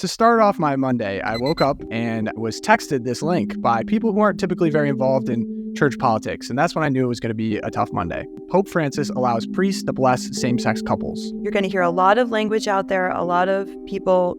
To start off my Monday, I woke up and was texted this link by people who aren't typically very involved in church politics, and that's when I knew it was going to be a tough Monday. Pope Francis allows priests to bless same-sex couples. You're going to hear a lot of language out there, a lot of people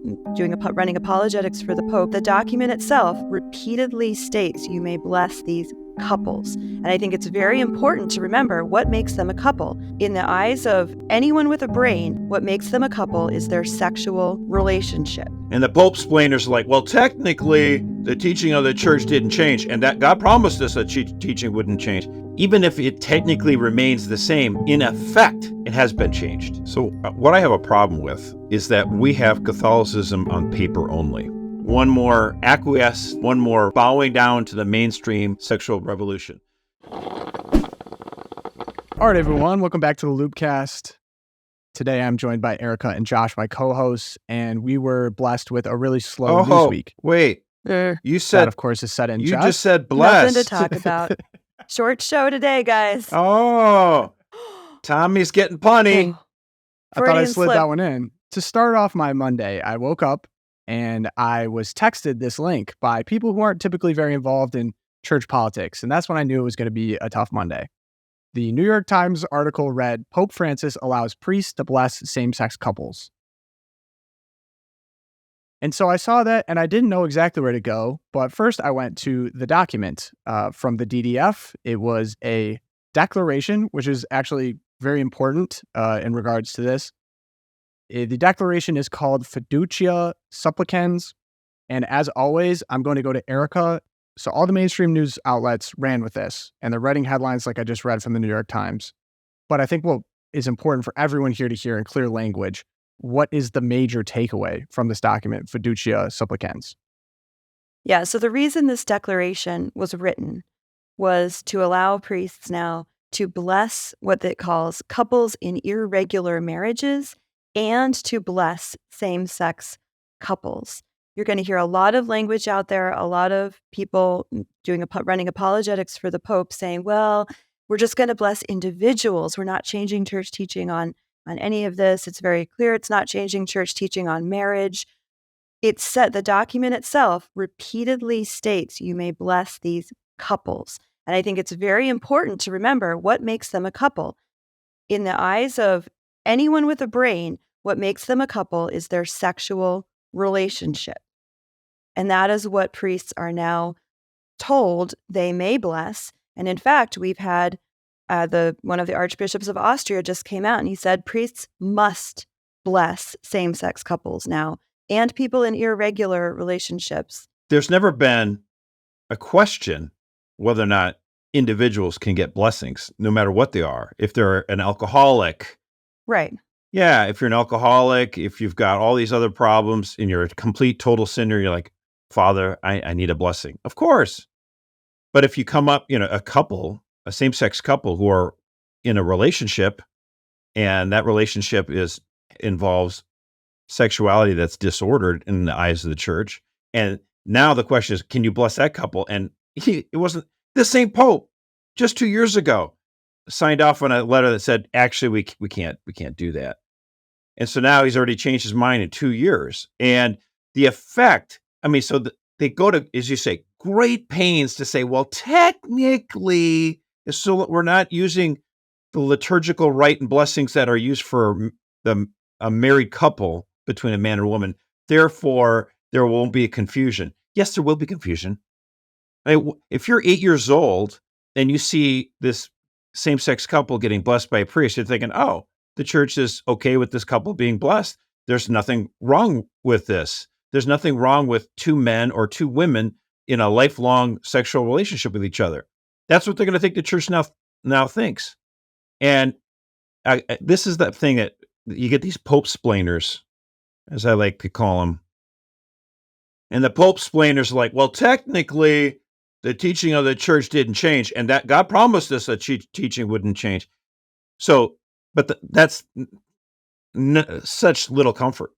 running apologetics for the Pope. The document itself repeatedly states you may bless these couples. And I think it's very important to remember what makes them a couple. In the eyes of anyone with a brain, what makes them a couple is their sexual relationship. And the Pope splainers are like, well, technically, the teaching of the church didn't change, and that God promised us that teaching wouldn't change. Even if it technically remains the same, in effect, it has been changed. So what I have a problem with is that we have Catholicism on paper only. One more acquiesce, one more bowing down to the mainstream sexual revolution. All right, everyone, welcome back to the LOOPcast. Today, I'm joined by Erica and Josh, my co-hosts, and we were blessed with a really slow news week. Wait, you said that, of course, is set in jest. You jest. just said blessed. Nothing to talk about. Short show today, guys. Oh, Tommy's getting punny. I thought I slid that one in. To start off my Monday, I woke up and I was texted this link by people who aren't typically very involved in church politics, and that's when I knew it was going to be a tough Monday. The New York Times article read, Pope Francis allows priests to bless same-sex couples. And so I saw that, and I didn't know exactly where to go, but first I went to the document from the DDF. It was a declaration, which is actually very important in regards to this. The declaration is called Fiducia Supplicans, and as always, I'm going to go to Erica. So all the mainstream news outlets ran with this, and they're writing headlines like I just read from the New York Times. But I think what is important for everyone here to hear in clear language, what is the major takeaway from this document, Fiducia Supplicans? Yeah, so the reason this declaration was written was to allow priests now to bless what it calls couples in irregular marriages and to bless same-sex couples. You're going to hear a lot of language out there, a lot of people running apologetics for the Pope saying, well, we're just going to bless individuals. We're not changing church teaching on any of this. It's very clear it's not changing church teaching on marriage. It said the document itself repeatedly states you may bless these couples. And I think it's very important to remember what makes them a couple. In the eyes of anyone with a brain, what makes them a couple is their sexual relationship. And that is what priests are now told they may bless. And in fact, we've had one of the archbishops of Austria just came out and he said priests must bless same-sex couples now and people in irregular relationships. There's never been a question whether or not individuals can get blessings, no matter what they are. If they're an alcoholic. Right. Yeah, if you're an alcoholic, if you've got all these other problems and you're a complete total sinner, you're like, Father, I need a blessing. Of course. But if you come up, a same-sex couple who are in a relationship and that relationship involves sexuality that's disordered in the eyes of the church. And now the question is, can you bless that couple? And it wasn't the same Pope just 2 years ago signed off on a letter that said, actually, we can't do that. And so now he's already changed his mind in 2 years. And the effect, they go to, as you say, great pains to say, well, technically, so we're not using the liturgical rite and blessings that are used for a married couple between a man and a woman. Therefore, there won't be a confusion. Yes, there will be confusion. If you're 8 years old and you see this same-sex couple getting blessed by a priest, you're thinking, oh, the church is okay with this couple being blessed. There's nothing wrong with this. There's nothing wrong with two men or two women in a lifelong sexual relationship with each other. That's what they're going to think the church now thinks. And this is that thing that you get these Pope splainers, as I like to call them. And the Pope splainers are like, well, technically, the teaching of the church didn't change, and that God promised us that teaching wouldn't change. So, but that's such little comfort,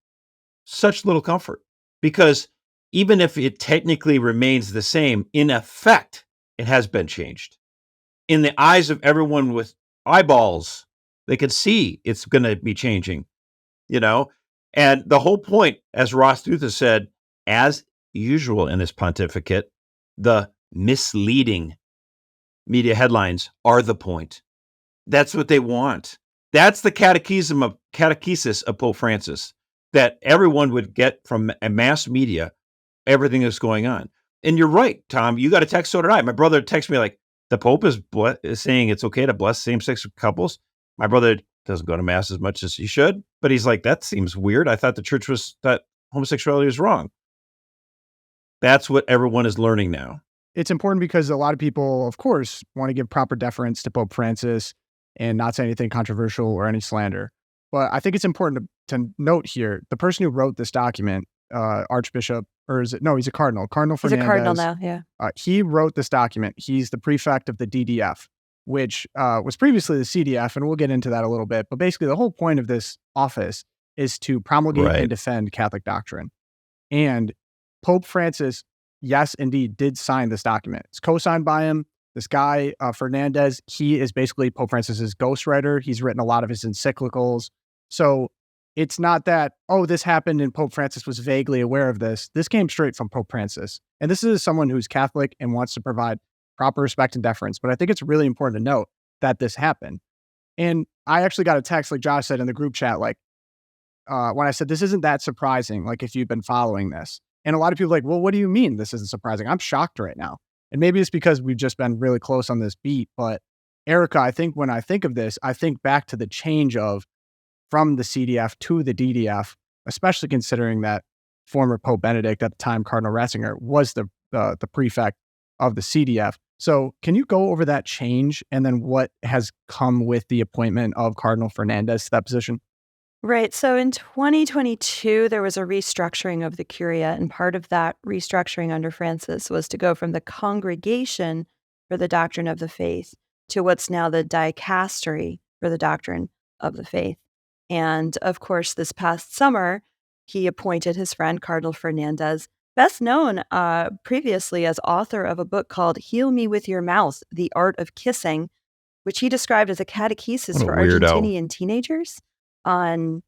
because even if it technically remains the same, in effect, it has been changed. In the eyes of everyone with eyeballs, they can see it's going to be changing, And the whole point, as Ross Luther said, as usual in his pontificate, the misleading media headlines are the point. That's what they want. That's the catechesis of Pope Francis, that everyone would get from a mass media everything that's going on. And you're right, Tom. You got a text, so did I. My brother texted me like, the Pope is saying it's okay to bless same-sex couples. My brother doesn't go to mass as much as he should, but he's like, that seems weird. I thought the church that homosexuality was wrong. That's what everyone is learning now. It's important because a lot of people, of course, want to give proper deference to Pope Francis and not say anything controversial or any slander. But I think it's important to note here, the person who wrote this document, Archbishop, or is it? No, he's a cardinal. Cardinal Fernandez. He's a cardinal now, yeah. He wrote this document. He's the prefect of the DDF, which was previously the CDF, and we'll get into that a little bit. But basically, the whole point of this office is to promulgate and defend Catholic doctrine. And Pope Francis, yes, indeed, did sign this document. It's co-signed by him. This guy, Fernandez, he is basically Pope Francis's ghostwriter. He's written a lot of his encyclicals. So it's not that, this happened and Pope Francis was vaguely aware of this. This came straight from Pope Francis. And this is someone who's Catholic and wants to provide proper respect and deference. But I think it's really important to note that this happened. And I actually got a text, like Josh said in the group chat, like when I said, this isn't that surprising, like if you've been following this. And a lot of people are like, well, what do you mean this isn't surprising? I'm shocked right now. And maybe it's because we've just been really close on this beat. But Erica, I think when I think of this, I think back to the change from the CDF to the DDF, especially considering that former Pope Benedict, at the time Cardinal Ratzinger, was the prefect of the CDF. So can you go over that change and then what has come with the appointment of Cardinal Fernandez to that position? Right. So in 2022, there was a restructuring of the Curia, and part of that restructuring under Francis was to go from the Congregation for the Doctrine of the Faith to what's now the Dicastery for the Doctrine of the Faith. And of course, this past summer, he appointed his friend Cardinal Fernandez, best known previously as author of a book called Heal Me With Your Mouth, The Art of Kissing, which he described as a catechesis for Argentinian teenagers on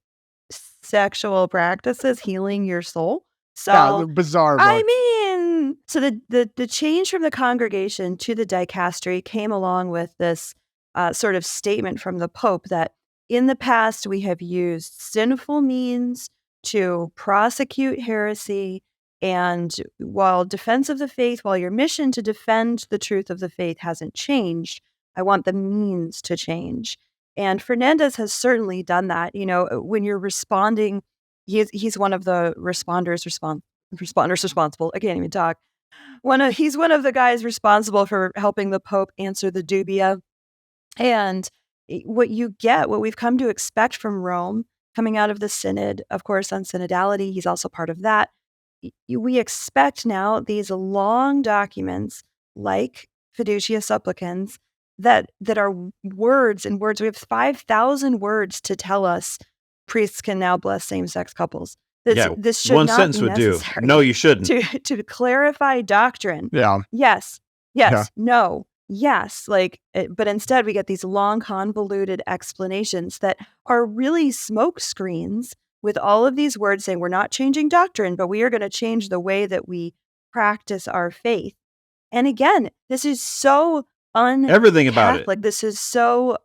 sexual practices, healing your soul. So yeah, bizarre book. I mean, so the change from the Congregation to the Dicastery came along with this sort of statement from the Pope that in the past we have used sinful means to prosecute heresy, and while defense of the faith, while your mission to defend the truth of the faith hasn't changed, I want the means to change. And Fernandez has certainly done that. You know, when you're responding, he's one of the responders responsible. I can't even talk. He's one of the guys responsible for helping the Pope answer the dubia. And what we've come to expect from Rome, coming out of the Synod, of course, on synodality, he's also part of that. We expect now these long documents like Fiducia Supplicans that are words and words. We have 5,000 words to tell us priests can now bless same-sex couples. This should one not sentence be would do. necessary No, you shouldn't. To clarify doctrine. Yeah. Yes. Yeah. No. Yes. But instead we get these long, convoluted explanations that are really smoke screens with all of these words saying we're not changing doctrine, but we are going to change the way that we practice our faith. And again, this is so everything about it. This is so,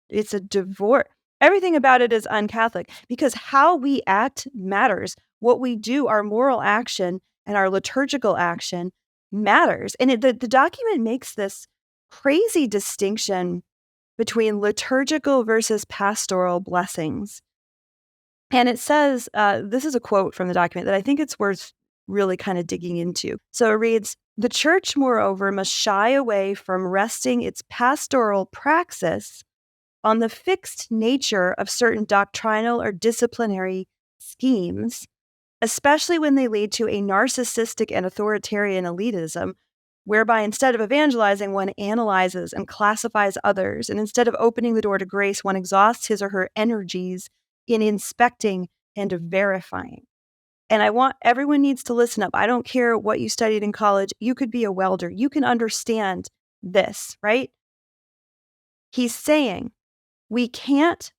it's a divorce. Everything about it is un-Catholic because how we act matters. What we do, our moral action and our liturgical action matters. And the document makes this crazy distinction between liturgical versus pastoral blessings. And it says, this is a quote from the document that I think it's worth really kind of digging into. So it reads, "The Church, moreover, must shy away from resting its pastoral praxis on the fixed nature of certain doctrinal or disciplinary schemes, especially when they lead to a narcissistic and authoritarian elitism, whereby instead of evangelizing, one analyzes and classifies others, and instead of opening the door to grace, one exhausts his or her energies in inspecting and verifying." And everyone needs to listen up. I don't care what you studied in college. You could be a welder. You can understand this, right? He's saying we can't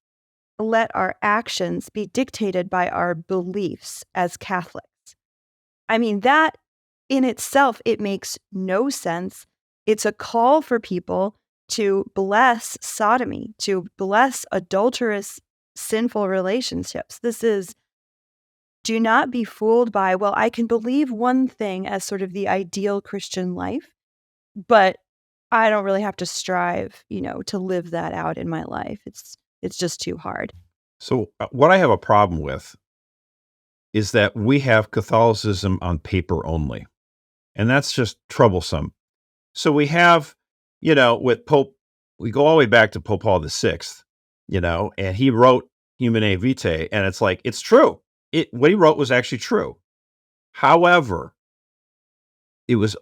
let our actions be dictated by our beliefs as Catholics. I mean, that in itself, it makes no sense. It's a call for people to bless sodomy, to bless adulterous, sinful relationships. This is, do not be fooled by, well, I can believe one thing as sort of the ideal Christian life, but I don't really have to strive, to live that out in my life. It's just too hard. So what I have a problem with is that we have Catholicism on paper only, and that's just troublesome. So we have, with Pope, we go all the way back to Pope Paul VI, and he wrote Humanae Vitae, and it's like, it's true. What he wrote was actually true. However, it was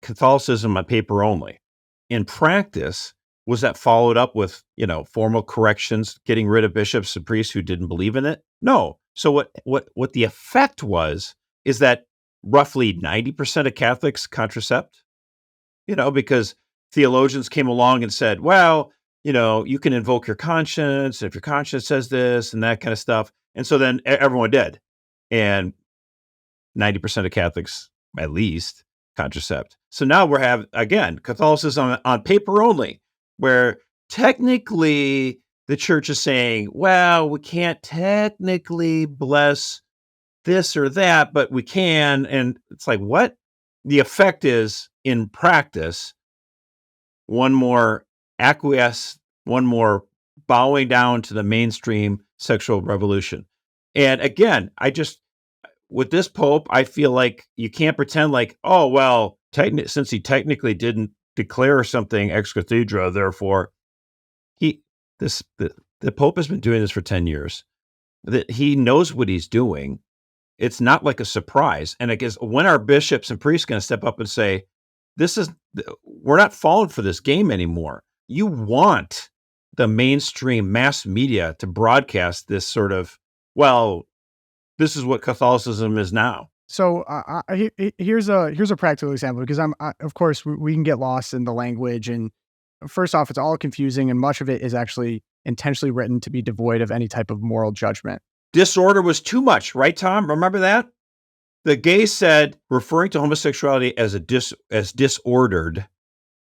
Catholicism on paper only. In practice, was that followed up with, formal corrections, getting rid of bishops and priests who didn't believe in it? No. So what the effect was is that roughly 90% of Catholics contracept, because theologians came along and said, well, you can invoke your conscience if your conscience says this and that kind of stuff. And so then everyone did. And 90% of Catholics, at least, contracept. So now we're having, again, Catholicism on paper only, where technically the church is saying, well, we can't technically bless this or that, but we can. And it's like, what? The effect is, in practice, one more acquiesce, one more bowing down to the mainstream sexual revolution. And again, with this Pope, I feel like you can't pretend like, oh, well, since he technically didn't declare something ex cathedra, therefore, the Pope has been doing this for 10 years. That he knows what he's doing. It's not like a surprise. And I guess when are bishops and priests going to step up and say, we're not falling for this game anymore. You want the mainstream mass media to broadcast this sort of, well, this is what Catholicism is now. So here's a practical example, because of course we can get lost in the language, and first off, it's all confusing, and much of it is actually intentionally written to be devoid of any type of moral judgment. Disorder was too much, right, Tom? Remember that? The gay said referring to homosexuality as disordered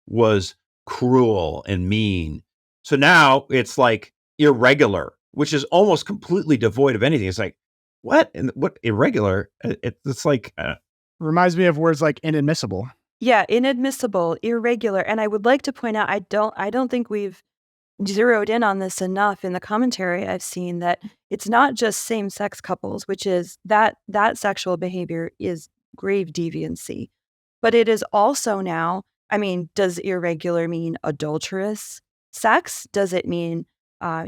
was cruel and mean. So now it's like irregular, which is almost completely devoid of anything. It's like, what? And what irregular? It's like reminds me of words like inadmissible. Yeah, inadmissible, irregular. And I would like to point out, I don't think we've zeroed in on this enough in the commentary I've seen, that it's not just same-sex couples, which is that sexual behavior is grave deviancy, but it is also now, I mean, does irregular mean adulterous sex? Does it mean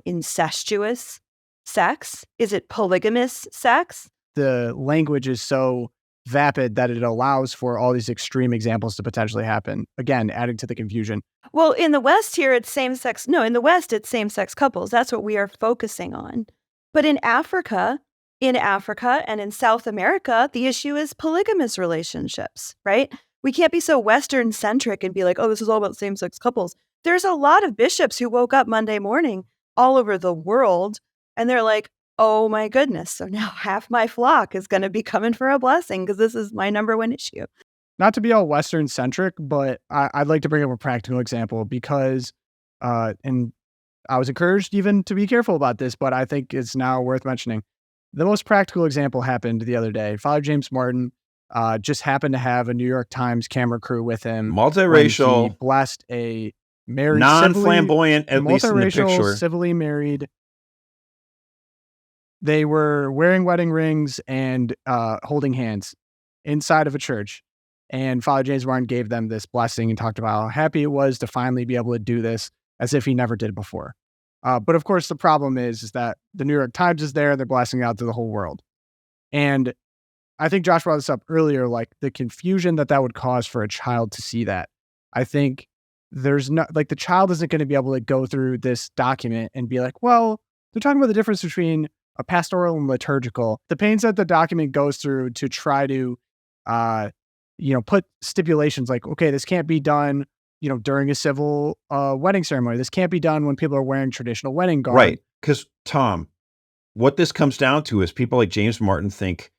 incestuous sex? Is it polygamous sex? The language is so vapid that it allows for all these extreme examples to potentially happen. Again, adding to the confusion. Well, in the West here, it's same-sex. No, in the West, it's same-sex couples. That's what we are focusing on. But in Africa and in South America, the issue is polygamous relationships, right? We can't be so Western-centric and be like, oh, this is all about same-sex couples. There's a lot of bishops who woke up Monday morning all over the world, and they're like, oh my goodness, so now half my flock is going to be coming for a blessing because this is my number one issue. Not to be all Western-centric, but I'd like to bring up a practical example because, and I was encouraged even to be careful about this, but I think it's now worth mentioning. The most practical example happened the other day. Father James Martin just happened to have a New York Times camera crew with him. Multiracial. He blessed a married, non-flamboyant, at least in the picture. Civilly married. They were wearing wedding rings and holding hands inside of a church. And Father James Martin gave them this blessing and talked about how happy it was to finally be able to do this as if he never did before. But of course, the problem is that the New York Times is there. They're blasting out to the whole world. And I think Josh brought this up earlier, like the confusion that would cause for a child to see that. I think there's not, like, the child isn't going to be able to go through this document and be like, well, they're talking about the difference between a pastoral and liturgical. The pains that the document goes through to try to, put stipulations like, okay, this can't be done during a civil wedding ceremony. This can't be done when people are wearing traditional wedding garb. Right. Because, Tom, what this comes down to is people like James Martin think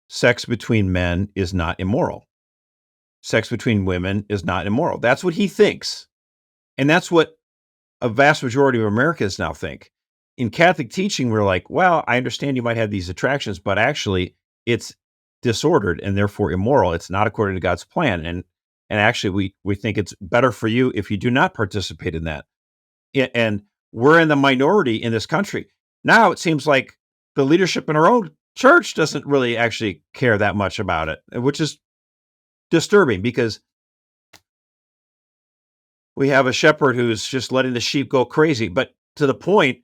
sex between men is not immoral. Sex between women is not immoral. That's what he thinks. And that's what a vast majority of Americans now think. In Catholic teaching, we're like, well, I understand you might have these attractions, but actually it's disordered and therefore immoral. It's not according to God's plan. And actually we think it's better for you if you do not participate in that. And we're in the minority in this country. Now it seems like the leadership in our own church doesn't really actually care that much about it, which is disturbing because we have a shepherd who's just letting the sheep go crazy. But to the point,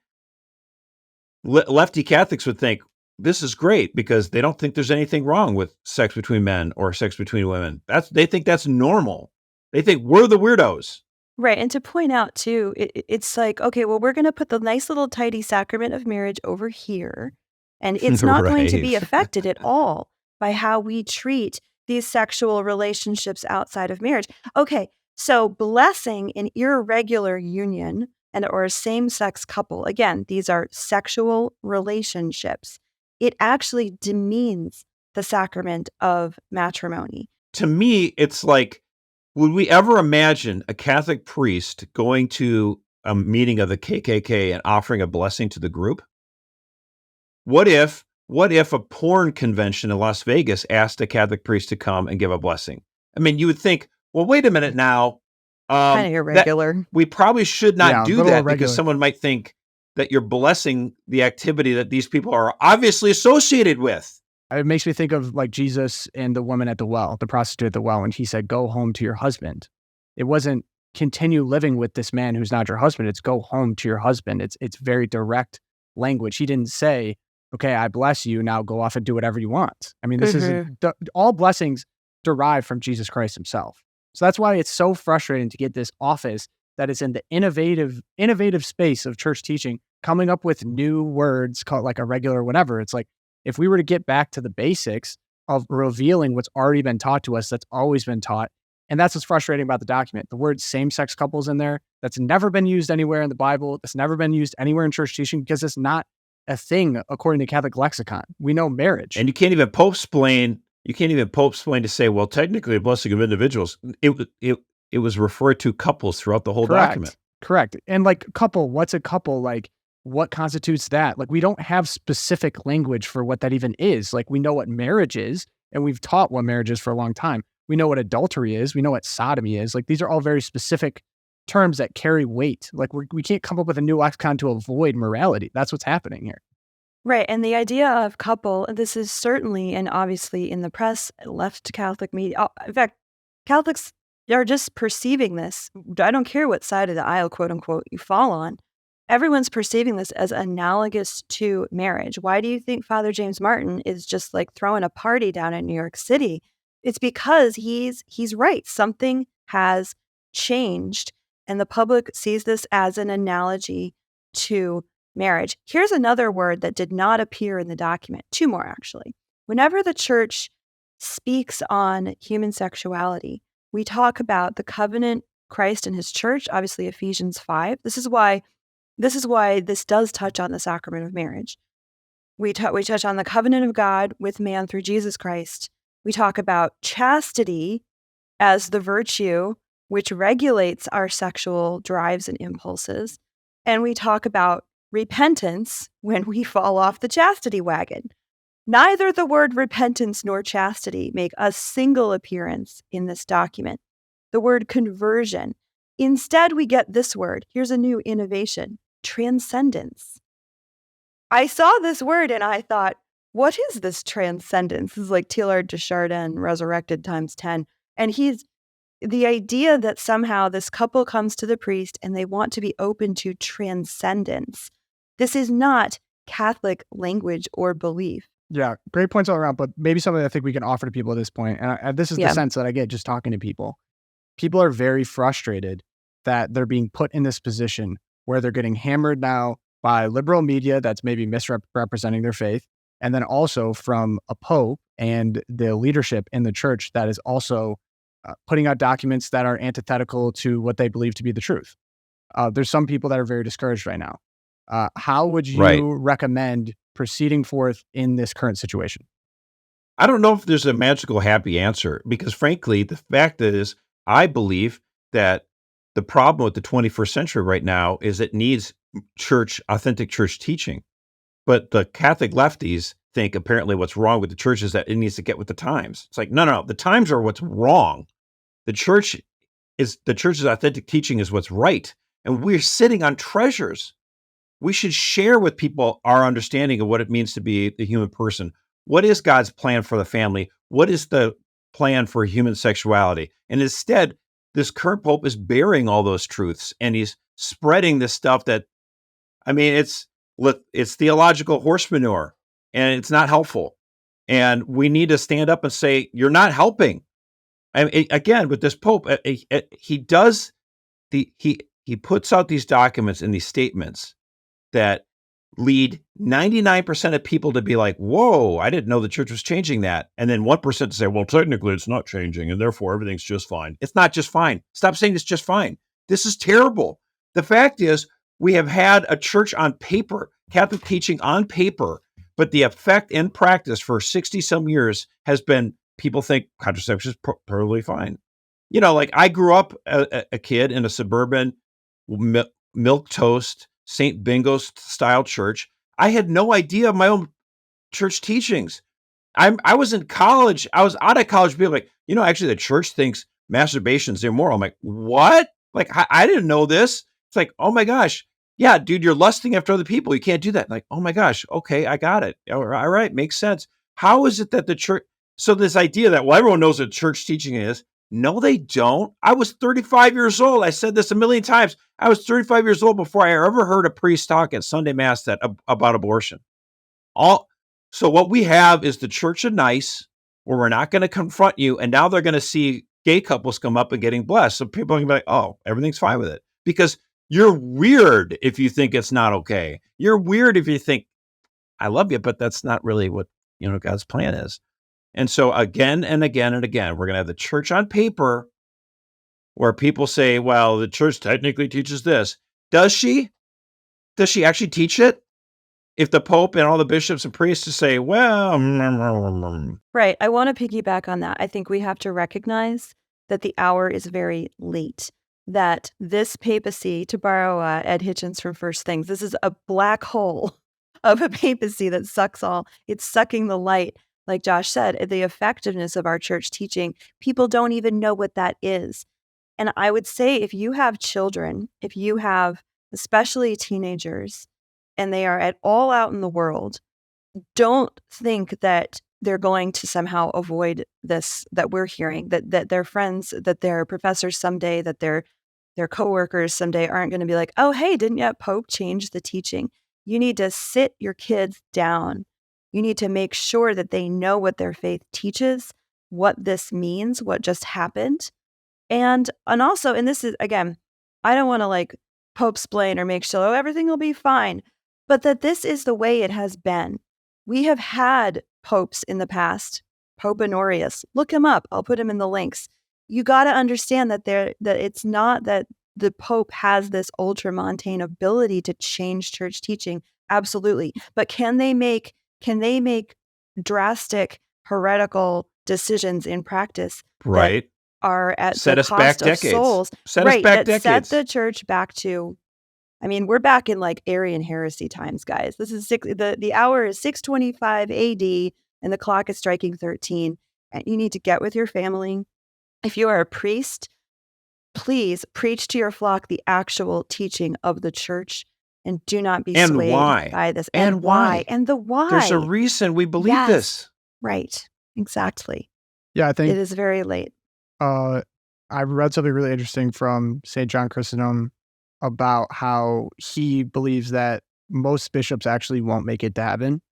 lefty Catholics would think this is great because they don't think there's anything wrong with sex between men or sex between women. They think that's normal. They think we're the weirdos. Right. And to point out, too, it's like, okay, well, we're going to put the nice little tidy sacrament of marriage over here. And it's not going to be Right. affected at all by how we treat these sexual relationships outside of marriage. Okay, so blessing an irregular union or a same-sex couple, again, these are sexual relationships. It actually demeans the sacrament of matrimony. To me, it's like, would we ever imagine a Catholic priest going to a meeting of the KKK and offering a blessing to the group? What if a porn convention in Las Vegas asked a Catholic priest to come and give a blessing? I mean, you would think, well, wait a minute now. Kind of irregular. We probably should not do little that irregular. because someone might think that you're blessing the activity that these people are obviously associated with. It makes me think of like Jesus and the woman at the well, the prostitute at the well, and he said, go home to your husband. It wasn't continue living with this man who's not your husband. It's go home to your husband. It's very direct language. He didn't say, okay, I bless you. Now go off and do whatever you want. I mean, this is all blessings derive from Jesus Christ himself. So that's why it's so frustrating to get this office that is in the innovative space of church teaching, coming up with new words called like irregular or whatever. It's like, if we were to get back to the basics of revealing what's already been taught to us, that's always been taught. And that's what's frustrating about the document. The word same-sex couples in there, that's never been used anywhere in the Bible. That's never been used anywhere in church teaching because it's not a thing according to Catholic lexicon. We know marriage. And you can't even pope-splain to say, well, technically a blessing of individuals. It was referred to couples throughout the whole document. Correct. And like couple, what's a couple? Like what constitutes that? Like we don't have specific language for what that even is. Like we know what marriage is, and we've taught what marriage is for a long time. We know what adultery is. We know what sodomy is. Like these are all very specific terms that carry weight. Like we can't come up with a new lexicon to avoid morality. That's what's happening here. Right. And the idea of couple, this is certainly and obviously in the press, left Catholic media. In fact, Catholics are just perceiving this. I don't care what side of the aisle, quote unquote, you fall on. Everyone's perceiving this as analogous to marriage. Why do you think Father James Martin is just like throwing a party down in New York City? It's because he's right. Something has changed, and the public sees this as an analogy to marriage. Here's another word that did not appear in the document. Two more, actually. Whenever the church speaks on human sexuality, we talk about the covenant, Christ and his church, obviously Ephesians 5. This is why this does touch on the sacrament of marriage. We touch on the covenant of God with man through Jesus Christ. We talk about chastity as the virtue which regulates our sexual drives and impulses. And we talk about repentance when we fall off the chastity wagon. Neither the word repentance nor chastity make a single appearance in this document. The word conversion. Instead, we get this word. Here's a new innovation: transcendence. I saw this word and I thought, what is this transcendence? This is like Teilhard de Chardin resurrected times 10. And the idea that somehow this couple comes to the priest and they want to be open to transcendence. This is not Catholic language or belief. Yeah, great points all around, but maybe something I think we can offer to people at this point. And this is the sense that I get just talking to people. People are very frustrated that they're being put in this position where they're getting hammered now by liberal media that's maybe misrepresenting their faith, and then also from a pope and the leadership in the church that is also putting out documents that are antithetical to what they believe to be the truth. There's some people that are very discouraged right now. How would you Right. recommend proceeding forth in this current situation? I don't know if there's a magical happy answer because frankly, the fact is, I believe that the problem with the 21st century right now is it needs authentic church teaching. But the Catholic lefties think apparently what's wrong with the church is that it needs to get with the times. It's like, no, the times are what's wrong. The church's authentic teaching is what's right. And we're sitting on treasures. We should share with people our understanding of what it means to be the human person. What is God's plan for the family? What is the plan for human sexuality? And instead, this current pope is burying all those truths and he's spreading this stuff that, I mean, it's theological horse manure and it's not helpful. And we need to stand up and say, you're not helping. I mean, again, with this pope, he puts out these documents and these statements that lead 99% of people to be like, whoa, I didn't know the church was changing that. And then 1% to say, well, technically it's not changing and therefore everything's just fine. It's not just fine. Stop saying it's just fine. This is terrible. The fact is we have had a church on paper, Catholic teaching on paper, but the effect in practice for 60 some years has been people think contraception is totally fine. You know, like I grew up a kid in a suburban milk toast, St. Bingo style church. I had no idea of my own church teachings. I was in college. I was out of college. People like, actually the church thinks masturbation's immoral. I'm like, what? Like, I didn't know this. It's like, oh my gosh. Yeah, dude, you're lusting after other people. You can't do that. Like, oh my gosh. Okay, I got it. All right. Makes sense. How is it that the church, so this idea that, well, everyone knows what church teaching is. No, they don't. I was 35 years old. I said this a million times. I was 35 years old before I ever heard a priest talk at Sunday Mass about abortion. So what we have is the Church of Nice, where we're not going to confront you, and now they're going to see gay couples come up and getting blessed. So people are going to be like, oh, everything's fine with it. Because you're weird if you think it's not okay. You're weird if you think, I love you, but that's not really what God's plan is. And so again and again and again, we're going to have the church on paper where people say, well, the church technically teaches this. Does she? Does she actually teach it? If the Pope and all the bishops and priests to say, well... Right. I want to piggyback on that. I think we have to recognize that the hour is very late. That this papacy, to borrow Ed Hitchens from First Things, this is a black hole of a papacy that sucks all. It's sucking the light. Like Josh said, the effectiveness of our church teaching, people don't even know what that is. And I would say if you have children, if you have especially teenagers, and they are at all out in the world, don't think that they're going to somehow avoid this that we're hearing, that their friends, that their professors someday, that their coworkers someday aren't going to be like, oh, hey, didn't yet Pope change the teaching? You need to sit your kids down. You need to make sure that they know what their faith teaches, what this means, what just happened. And also, and this is, again, I don't want to like Pope-splain or make sure, oh, everything will be fine, but that this is the way it has been. We have had popes in the past, Pope Honorius. Look him up. I'll put him in the links. You got to understand that it's not that the Pope has this ultramontane ability to change church teaching. Absolutely. But can they make drastic heretical decisions in practice right. that are at set the us cost back of decades. souls? Set us back decades. Set the church back to, I mean, we're back in like Arian heresy times, guys. This is the hour is 6:25 AD and the clock is striking 13. And you need to get with your family. If you are a priest, please preach to your flock the actual teaching of the church and do not be swayed by this. And why? And the why. There's a reason we believe this. Right. Exactly. Yeah, I think it is very late. I read something really interesting from St. John Chrysostom about how he believes that most bishops actually won't make it to heaven,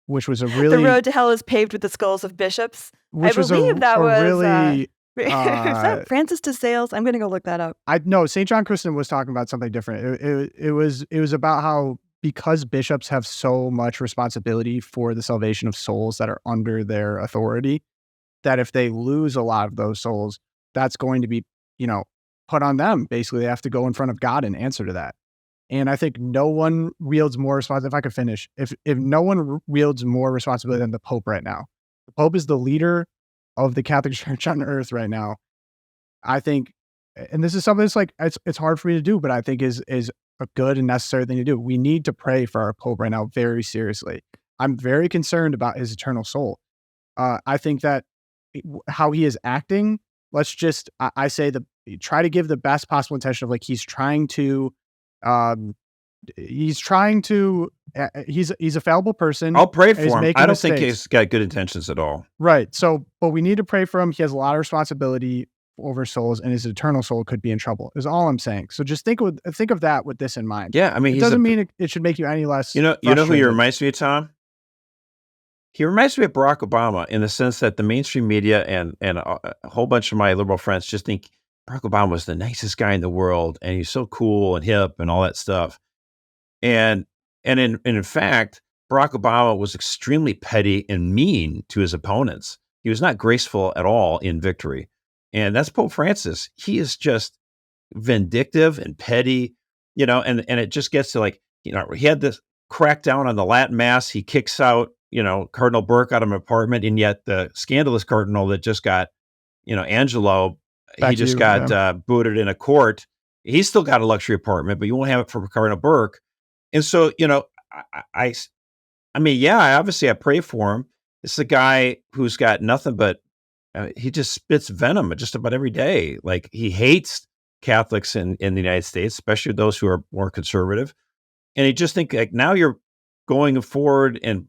which was a really... The road to hell is paved with the skulls of bishops. Which I believe was that was... really... is that Francis de Sales? I'm going to go look that up. No, St. John Chrysostom was talking about something different. It was about how because bishops have so much responsibility for the salvation of souls that are under their authority, that if they lose a lot of those souls, that's going to be, put on them. Basically, they have to go in front of God and answer to that. And I think no one wields more responsibility. If I could finish, if no one wields more responsibility than the Pope right now, the Pope is the leader of the Catholic Church on earth right now. I think, and this is something that's like, it's hard for me to do, but I think is a good and necessary thing to do. We need to pray for our Pope right now very seriously. I'm very concerned about his eternal soul. I think that how he is acting, let's just, I say try to give the best possible intention of like, he's a fallible person. I'll pray for him. I don't think mistakes. he's got good intentions at all. Right. So, but we need to pray for him. He has a lot of responsibility over souls, and his eternal soul could be in trouble, is all I'm saying. So just think of that with this in mind. Yeah. I mean, it doesn't mean it should make you any less. You know who he reminds me of, Tom? He reminds me of Barack Obama in the sense that the mainstream media and a whole bunch of my liberal friends just think Barack Obama was the nicest guy in the world, and he's so cool and hip and all that stuff. And in fact, Barack Obama was extremely petty and mean to his opponents. He was not graceful at all in victory. And that's Pope Francis. He is just vindictive and petty, and it just gets to like, he had this crackdown on the Latin Mass. He kicks out, Cardinal Burke out of an apartment. And yet the scandalous cardinal that just got, Angelo, he just got booted in a court. He's still got a luxury apartment, but you won't have it for Cardinal Burke. And so, I obviously I pray for him. This is a guy who's got nothing but, he just spits venom just about every day. Like, he hates Catholics in the United States, especially those who are more conservative. And he just think like, now you're going forward and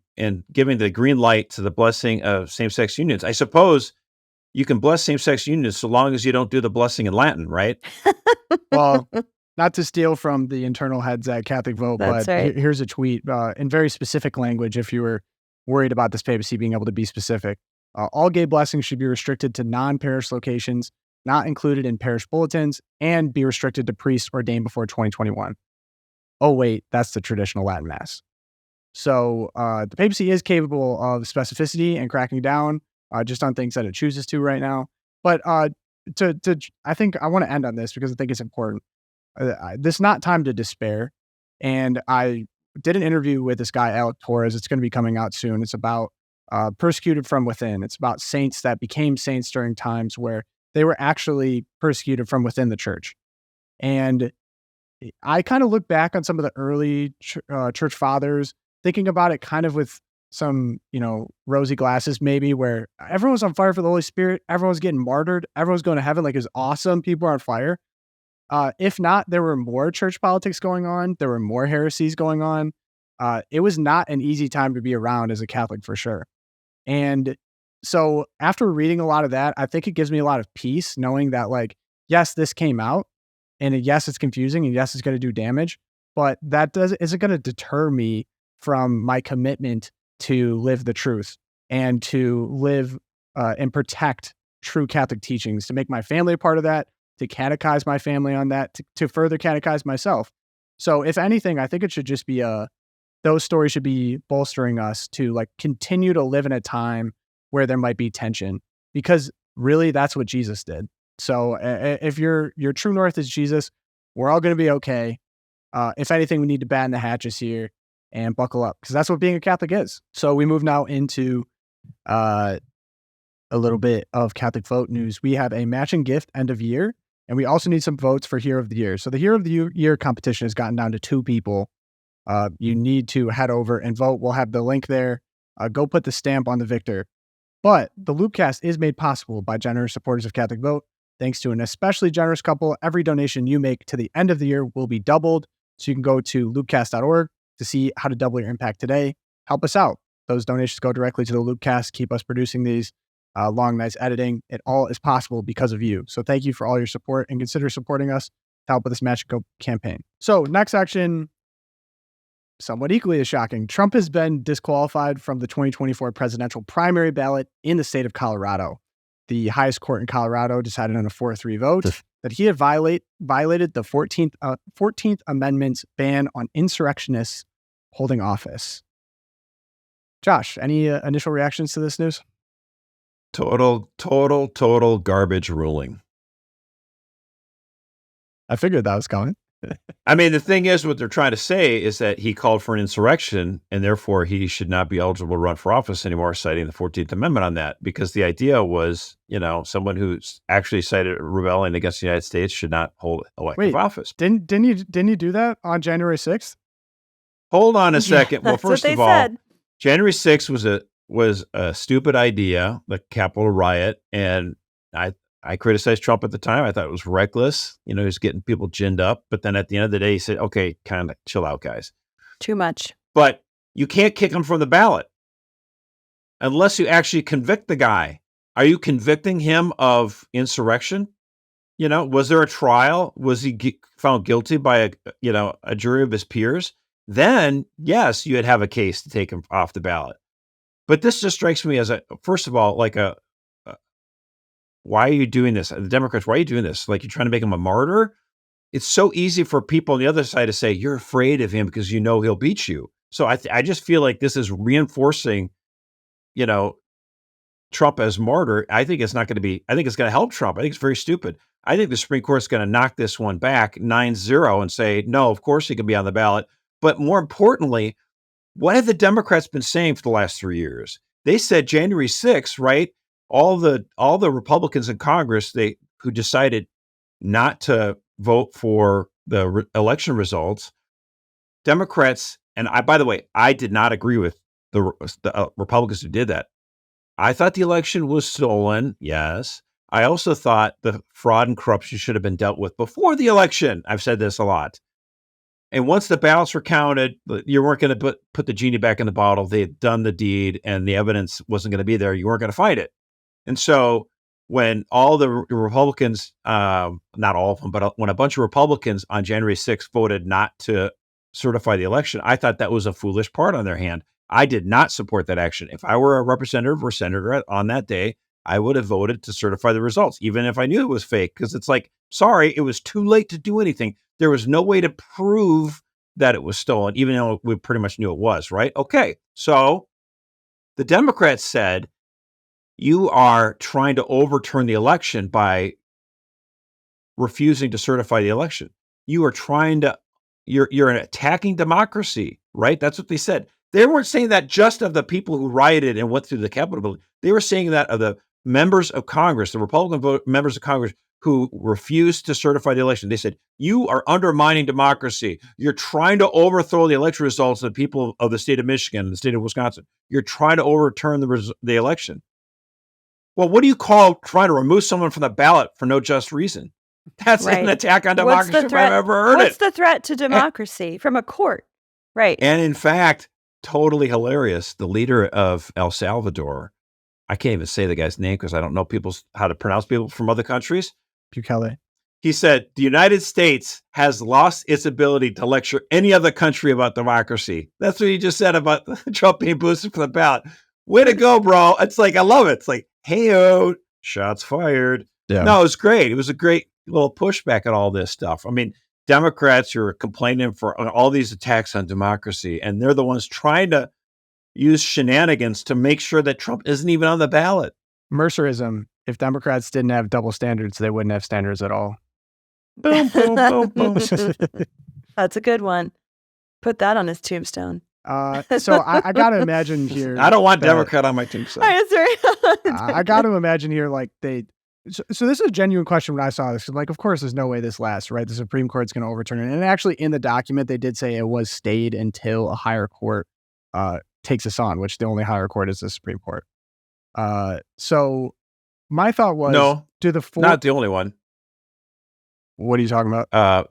giving the green light to the blessing of same-sex unions. I suppose you can bless same-sex unions so long as you don't do the blessing in Latin, right? Well, not to steal from the internal heads at CatholicVote, but right. Here's a tweet in very specific language if you were worried about this papacy being able to be specific. All gay blessings should be restricted to non-parish locations, not included in parish bulletins, and be restricted to priests ordained before 2021. Oh, wait, that's the traditional Latin Mass. So the papacy is capable of specificity and cracking down just on things that it chooses to right now. But I think I want to end on this because I think it's important. This is not time to despair. And I did an interview with this guy, Twas. It's going to be coming out soon. It's about persecuted from within. It's about saints that became saints during times where they were actually persecuted from within the church. And I kind of look back on some of the early church fathers, thinking about it kind of with some, rosy glasses maybe, where everyone's on fire for the Holy Spirit. Everyone's getting martyred. Everyone's going to heaven. Like, it's awesome. People are on fire. If not, there were more church politics going on. There were more heresies going on. It was not an easy time to be around as a Catholic for sure. And so after reading a lot of that, I think it gives me a lot of peace knowing that, like, yes, this came out, and yes, it's confusing, and yes, it's going to do damage, but that isn't going to deter me from my commitment to live the truth and to live and protect true Catholic teachings, to make my family a part of that, to catechize my family on that, to further catechize myself. So if anything, I think it should just be those stories should be bolstering us to like continue to live in a time where there might be tension, because really that's what Jesus did. So if your true north is Jesus, we're all going to be okay. If anything, we need to batten the hatches here and buckle up, because that's what being a Catholic is. So we move now into a little bit of Catholic Vote news. We have a matching gift end of year, and we also need some votes for Hero of the Year. So the Hero of the Year competition has gotten down to 2 people. You need to head over and vote. We'll have the link there. Go put the stamp on the victor. But the LOOPcast is made possible by generous supporters of Catholic Vote. Thanks to an especially generous couple, every donation you make to the end of the year will be doubled. So you can go to loopcast.org to see how to double your impact today. Help us out. Those donations go directly to the LOOPcast, keep us producing these long nights editing. It all is possible because of you. So thank you for all your support, and consider supporting us to help with this Match Go campaign. So next action, somewhat equally as shocking. Trump has been disqualified from the 2024 presidential primary ballot in the state of Colorado. The highest court in Colorado decided on a 4-3 vote that he had violated the 14th Amendment's ban on insurrectionists holding office. Josh, any initial reactions to this news? Total garbage ruling. I figured that was coming. I mean, the thing is, what they're trying to say is that he called for an insurrection, and therefore he should not be eligible to run for office anymore, citing the 14th Amendment on that. Because the idea was, someone who's actually cited rebelling against the United States should not hold elective office. Didn't you do that on January 6th? Hold on a second. Well, first of all, said. January 6th was a stupid idea, the Capitol riot, and I criticized Trump at the time. I thought it was reckless. He was getting people ginned up. But then at the end of the day, he said, okay, kind of chill out, guys. Too much. But you can't kick him from the ballot unless you actually convict the guy. Are you convicting him of insurrection? Was there a trial? Was he found guilty by a jury of his peers? Then, yes, you'd have a case to take him off the ballot. But this just strikes me as first of all, like why are you doing this? The Democrats, why are you doing this? Like, you're trying to make him a martyr? It's so easy for people on the other side to say, you're afraid of him because he'll beat you. So I just feel like this is reinforcing, Trump as martyr. I think it's going to help Trump. I think it's very stupid. I think the Supreme Court is going to knock this one back 9-0 and say, no, of course he can be on the ballot. But more importantly, what have the Democrats been saying for the last 3 years? They said January 6th, right? All the Republicans in Congress who decided not to vote for the election results, Democrats, and by the way, I did not agree with the Republicans who did that. I thought the election was stolen. Yes. I also thought the fraud and corruption should have been dealt with before the election. I've said this a lot. And once the ballots were counted, you weren't going to put the genie back in the bottle. They had done the deed and the evidence wasn't going to be there. You weren't going to find it. And so when all the Republicans, not all of them, but when a bunch of Republicans on January 6th voted not to certify the election, I thought that was a foolish part on their hand. I did not support that action. If I were a representative or senator on that day, I would have voted to certify the results, even if I knew it was fake, because it's like, sorry, it was too late to do anything. There was no way to prove that it was stolen, even though we pretty much knew it was, right? Okay, so the Democrats said, you are trying to overturn the election by refusing to certify the election. You are you're attacking democracy, right? That's what they said. They weren't saying that just of the people who rioted and went through the Capitol building. They were saying that of the members of Congress, the Republican members of Congress who refused to certify the election. They said, you are undermining democracy. You're trying to overthrow the election results of the people of the state of Michigan and the state of Wisconsin. You're trying to overturn the election. Well, what do you call trying to remove someone from the ballot for no just reason? That's an attack on democracy if I've ever heard it. What's the threat to democracy from a court? Right. And in fact, totally hilarious, the leader of El Salvador, I can't even say the guy's name because I don't know how to pronounce people from other countries. Bukele. He said, the United States has lost its ability to lecture any other country about democracy. That's what he just said about Trump being boosted for the ballot. Way to go, bro. It's like, I love it. It's like, hey-o, shots fired. Yeah. No, it was great. It was a great little pushback at all this stuff. I mean, Democrats are complaining for all these attacks on democracy, and they're the ones trying to use shenanigans to make sure that Trump isn't even on the ballot. Mercerism. If Democrats didn't have double standards, they wouldn't have standards at all. Boom, boom, boom, boom. That's a good one. Put that on his tombstone. So I got to imagine here. I don't want Democrat on my tombstone. I got to imagine here, like so this is a genuine question when I saw this. Like, of course, there's no way this lasts, right? The Supreme Court's going to overturn it. And actually, in the document, they did say it was stayed until a higher court takes us on, which the only higher court is the Supreme Court. So my thought was, no, not the only one. What are you talking about?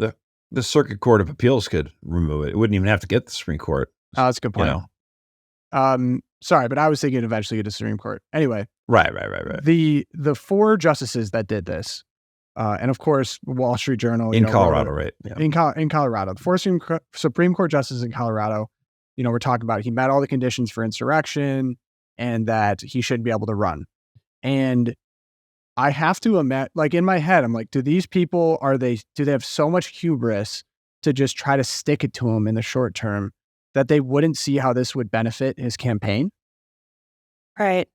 The Circuit Court of Appeals could remove it. It wouldn't even have to get the Supreme Court. Oh, that's a good point. Sorry, but I was thinking eventually get to the Supreme Court. Anyway. Right. The 4 justices that did this, and of course, Wall Street Journal. In Colorado, right? Yeah. In Colorado. The 4 Supreme Court justices in Colorado, we're talking about he met all the conditions for insurrection and that he should be able to run. And I have to imagine, like in my head, I'm like, do these people, do they have so much hubris to just try to stick it to him in the short term that they wouldn't see how this would benefit his campaign? Right.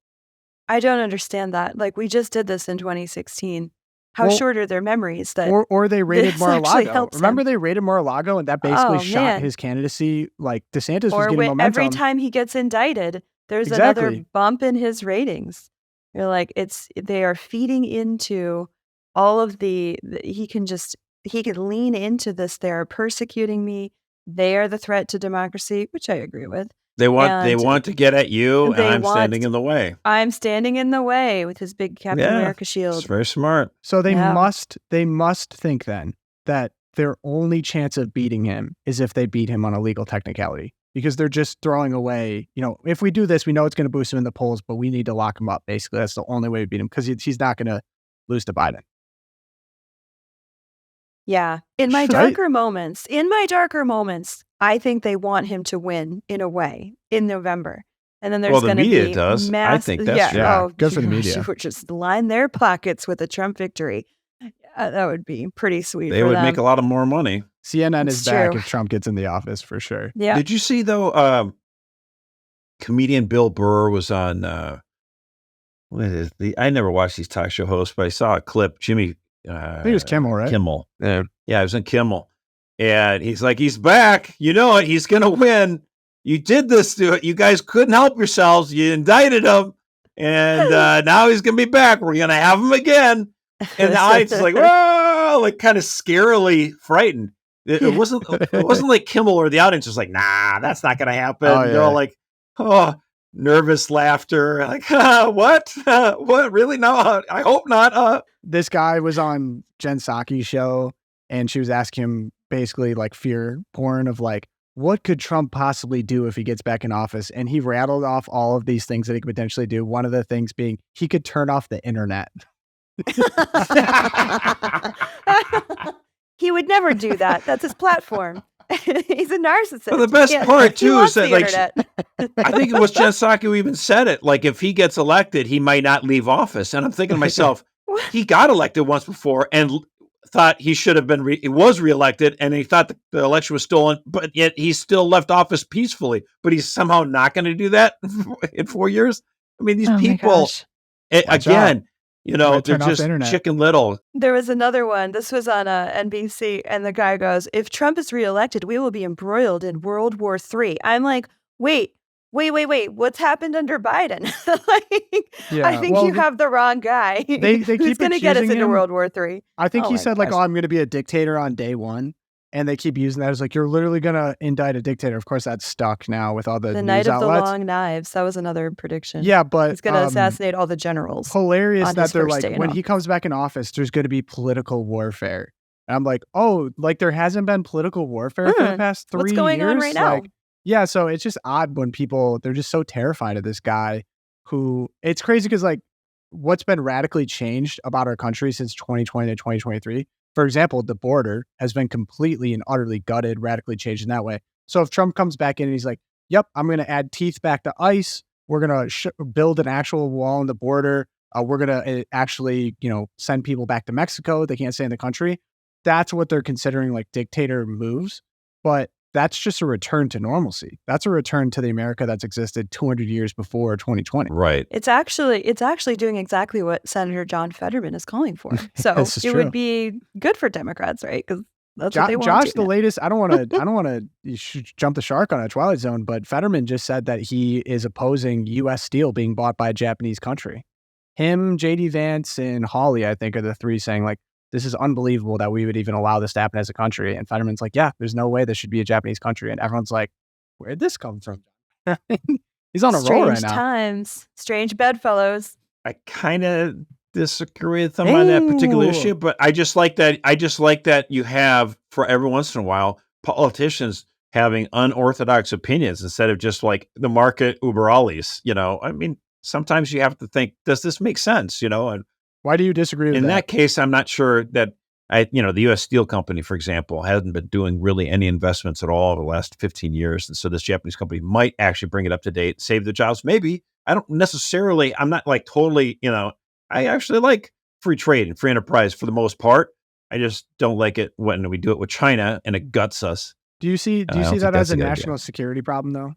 I don't understand that. Like, we just did this in 2016. How Well, short are their memories that or they raided this actually Mar-a-Lago. helps Remember him? they raided Mar-a-Lago and that basically Oh, shot man. his candidacy. Like DeSantis was Or getting every momentum. time he gets indicted, there's another Exactly. bump in his ratings. You're like, they are feeding into all of he can lean into this. They are persecuting me. They are the threat to democracy, which I agree with. They want And to get at you, and they I'm want- standing in the way. I'm standing in the way with his big Captain America It's shield. very smart. So they Yeah. must think then that their only chance of beating him is if they beat him on a legal technicality, because they're just throwing away, if we do this, we know it's going to boost him in the polls, but we need to lock him up. Basically, that's the only way we beat him, because he's not going to lose to Biden. Yeah. In my Right? darker moments, I think they want him to win in a way in November. And then there's Well, the going to media be does. I think that's true. Yeah, good for the media. Would just line their pockets with a Trump victory. That would be pretty sweet. They for would them. make a lot of more money. CNN It's is back true. if Trump gets in the office, for sure. Yeah. Did you see though? Comedian Bill Burr was on. What is I never watched these talk show hosts, but I saw a clip. Jimmy. I think it was Kimmel, right? Kimmel. Yeah, it was on Kimmel, and he's like, he's back. You know it. He's gonna win. You did this to it. You guys couldn't help yourselves. You indicted him, and now he's gonna be back. We're gonna have him again. And the audience is like, whoa, like kind of scarily frightened. It wasn't like Kimmel or the audience was like, nah, that's not gonna happen. Oh, They're all like, oh, nervous laughter. Like, what? What? Really? No, I hope not. This guy was on Jen Psaki's show, and she was asking him basically like fear porn of like, what could Trump possibly do if he gets back in office? And he rattled off all of these things that he could potentially do. One of the things being he could turn off the internet. He would never do that. That's his platform. He's a narcissist. Well, the best Yeah, part he too is wants that the like internet. I think it was Jen Psaki who even said it. Like if he gets elected, he might not leave office. And I'm thinking to myself, he got elected once before and thought he should have been he was reelected, and he thought the election was stolen, but yet he still left office peacefully. But he's somehow not going to do that in 4 years. I mean, these people again. They're just Chicken Little. There was another one. This was on NBC, and the guy goes, if Trump is reelected, we will be embroiled in World War III. I'm like, wait. What's happened under Biden? I think you have the wrong guy. They Who's going to get us into World War III? I think he said, I'm going to be a dictator on day one. And they keep using that as like, you're literally going to indict a dictator. Of course, that's stuck now with all the news night of outlets. The long knives. That was another prediction. Yeah, but he's going to assassinate all the generals. Hilarious that they're like, when he comes back in office, there's going to be political warfare. And I'm like, oh, like there hasn't been political warfare for the past 3 years. What's going on right now? Yeah, so it's just odd when they're just so terrified of this guy who, it's crazy because like what's been radically changed about our country since 2020 to 2023. For example, the border has been completely and utterly gutted, radically changed in that way. So if Trump comes back in and he's like, yep, I'm going to add teeth back to ICE. We're going to build an actual wall on the border. We're going to actually, send people back to Mexico. They can't stay in the country. That's what they're considering like dictator moves. But that's just a return to normalcy. That's a return to the America that's existed 200 years before 2020. Right. It's actually doing exactly what Senator John Fetterman is calling for. So it would be good for Democrats, right? Because that's what they want. Josh, the latest. I don't want to jump the shark on a Twilight Zone, but Fetterman just said that he is opposing U.S. steel being bought by a Japanese country. Him, J.D. Vance, and Hawley, I think, are the three saying like, this is unbelievable that we would even allow this to happen as a country. And Fetterman's like, yeah, there's no way this should be a Japanese country. And everyone's like, where'd this come from? He's on a roll right now. Strange times, strange bedfellows. I kind of disagree with them on that particular issue, but I just like that you have, for every once in a while, politicians having unorthodox opinions instead of just like the market uber alles. I mean, sometimes you have to think, does this make sense? And why do you disagree with that? In that case, I'm not sure that the U.S. Steel Company, for example, hasn't been doing really any investments at all over the last 15 years. And so this Japanese company might actually bring it up to date, save the jobs. Maybe. I'm not like totally, I actually like free trade and free enterprise for the most part. I just don't like it when we do it with China and it guts us. Do you see that as a national security problem though?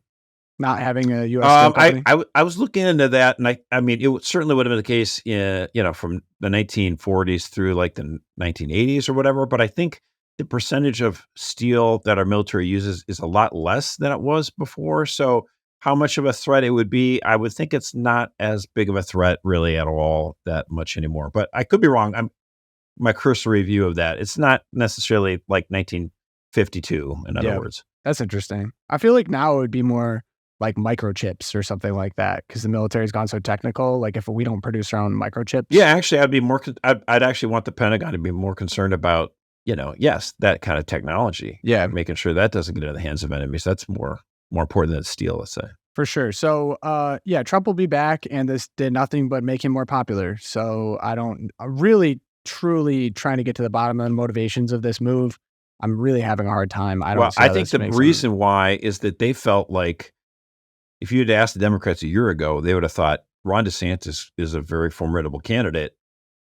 not having a U.S. steel company? I was looking into that, and I mean, it certainly would have been the case in, from the 1940s through like the 1980s or whatever. But I think the percentage of steel that our military uses is a lot less than it was before. So how much of a threat it would be, I would think it's not as big of a threat really at all that much anymore. But I could be wrong. My cursory view of that, it's not necessarily like 1952, in other words. That's interesting. I feel like now it would be more like microchips or something like that, because the military's gone so technical. Like if we don't produce our own microchips. Yeah, actually, I'd be more. I'd actually want the Pentagon to be more concerned about, yes, that kind of technology. Yeah, making sure that doesn't get into the hands of enemies. That's more important than steel, let's say. For sure. So, Trump will be back, and this did nothing but make him more popular. So I'm really, truly trying to get to the bottom of the motivations of this move. I'm really having a hard time. I think the reason why is that they felt like if you had asked the Democrats a year ago, they would have thought Ron DeSantis is a very formidable candidate.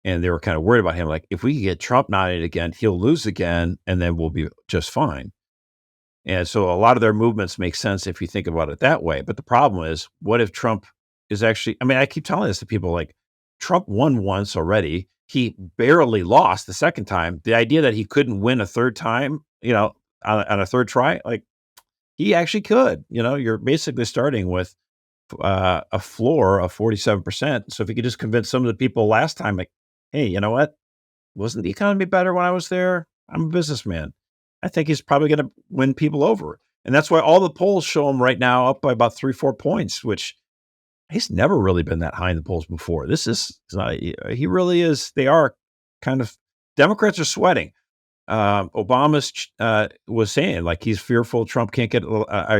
And they were kind of worried about him. Like, if we get Trump nominated again, he'll lose again, and then we'll be just fine. And so a lot of their movements make sense if you think about it that way. But the problem is, what if Trump is actually, I keep telling this to people, like, Trump won once already. He barely lost the second time. The idea that he couldn't win a third time, on a third try, like, he actually could. You're basically starting with a floor of 47%. So if you could just convince some of the people last time, like, hey, you know what? Wasn't the economy better when I was there? I'm a businessman. I think he's probably going to win people over. And that's why all the polls show him right now up by about 3-4 points, which he's never really been that high in the polls before. He really is. They are kind of, Democrats are sweating. Obama was saying, like, he's fearful Trump can't get,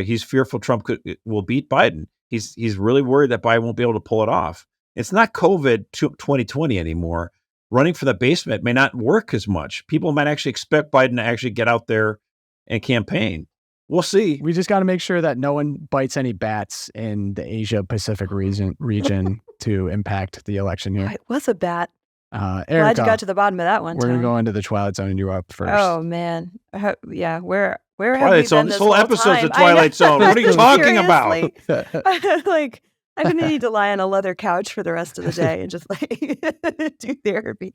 he's fearful Trump will beat Biden. He's really worried that Biden won't be able to pull it off. It's not COVID 2020 anymore. Running for the basement may not work as much. People might actually expect Biden to actually get out there and campaign. We'll see. We just got to make sure that no one bites any bats in the Asia Pacific region to impact the election here. It was a bat. Erica, glad you got to the bottom of that one. We're going to go into the Twilight Zone, and you're up first. Oh, man. Yeah, where Twilight have we Zone, been this whole episode's time? the Twilight Zone. What are you talking about? Like, I'm going to need to lie on a leather couch for the rest of the day and just do therapy.